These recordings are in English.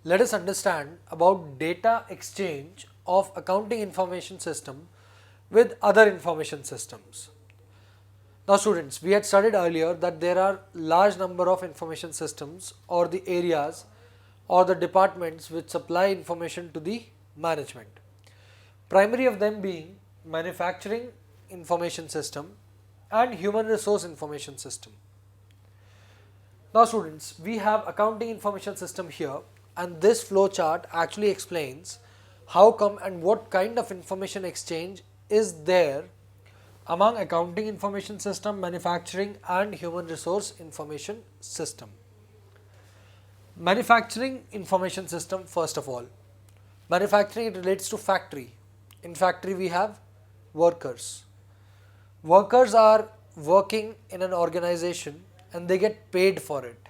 let us understand about data exchange of accounting information system with other information systems. Now students, we had studied earlier that there are large number of information systems or the areas or the departments which supply information to the management. Primary of them being manufacturing information system and human resource information system. Now students, we have accounting information system here, and this flow chart actually explains how come and what kind of information exchange is there among accounting information system, manufacturing and human resource information system. Manufacturing information system, first of all, manufacturing, it relates to factory. In factory we have workers. Workers are working in an organization and they get paid for it.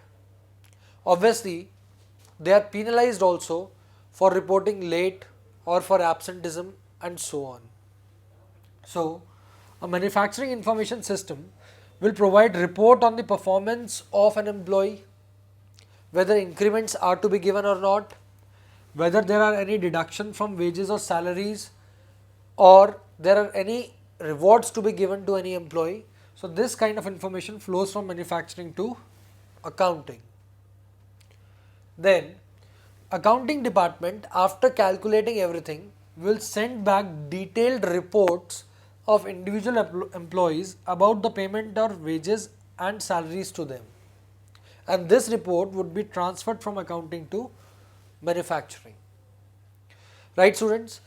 Obviously, they are penalized also for reporting late or for absenteeism and so on. So, a manufacturing information system will provide report on the performance of an employee, whether increments are to be given or not, whether there are any deduction from wages or salaries, or there are any rewards to be given to any employee. So this kind of information flows from manufacturing to accounting. Then accounting department, after calculating everything, will send back detailed reports of individual employees about the payment or wages and salaries to them, and this report would be transferred from accounting to manufacturing. Right students?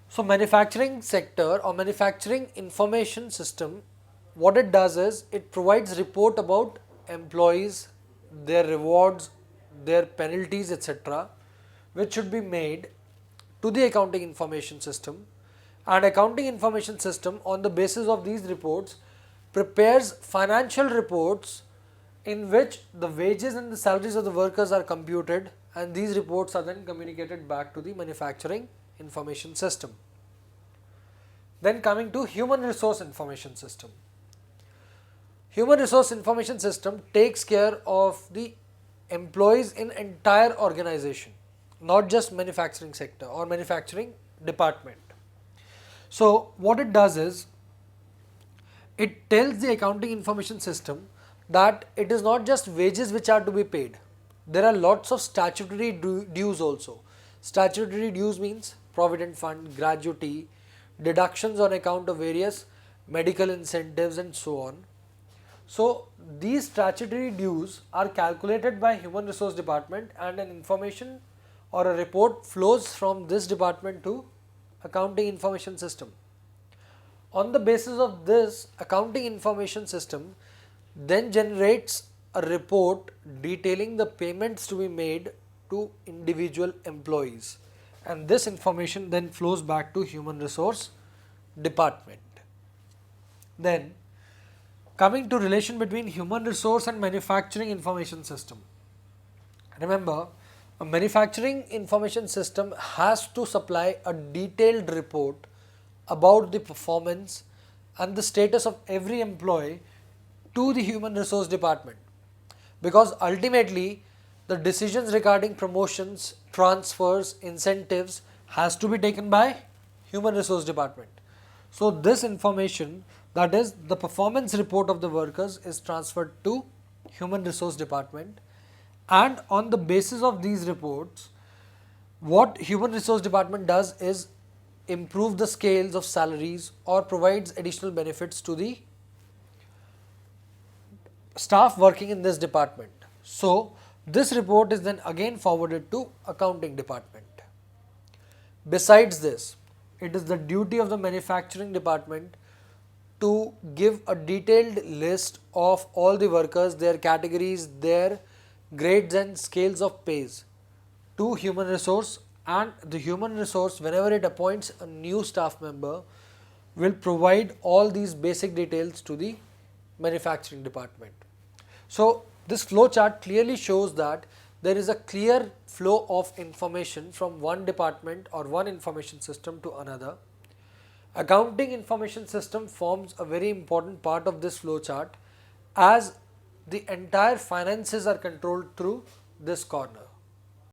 So manufacturing sector or manufacturing information system, what it does is it provides report about employees, their rewards, their penalties, etc., which should be made to the accounting information system, and accounting information system on the basis of these reports prepares financial reports in which the wages and the salaries of the workers are computed, and these reports are then communicated back to the manufacturing information system. Then coming to human resource information system. Human resource information system takes care of the employees in entire organization, not just manufacturing sector or manufacturing department. So what it does is it tells the accounting information system that it is not just wages which are to be paid. There are lots of statutory dues also. Statutory dues means provident fund, gratuity, deductions on account of various medical incentives and so on. So these statutory dues are calculated by human resource department, and an information or a report flows from this department to accounting information system. On the basis of this, accounting information system then generates a report detailing the payments to be made to individual employees, and this information then flows back to human resource department. Then coming to relation between human resource and manufacturing information system. Remember, a manufacturing information system has to supply a detailed report about the performance and the status of every employee to the human resource department, because ultimately the decisions regarding promotions, transfers, incentives has to be taken by human resource department. So this information, that is the performance report of the workers, is transferred to human resource department, and on the basis of these reports, what human resource department does is improve the scales of salaries or provides additional benefits to the staff working in this department. So this report is then again forwarded to accounting department. Besides this, it is the duty of the manufacturing department to give a detailed list of all the workers, their categories, their grades and scales of pays to human resource, and the human resource, whenever it appoints a new staff member, will provide all these basic details to the manufacturing department. So this flow chart clearly shows that there is a clear flow of information from one department or one information system to another. Accounting information system forms a very important part of this flow chart, as the entire finances are controlled through this corner.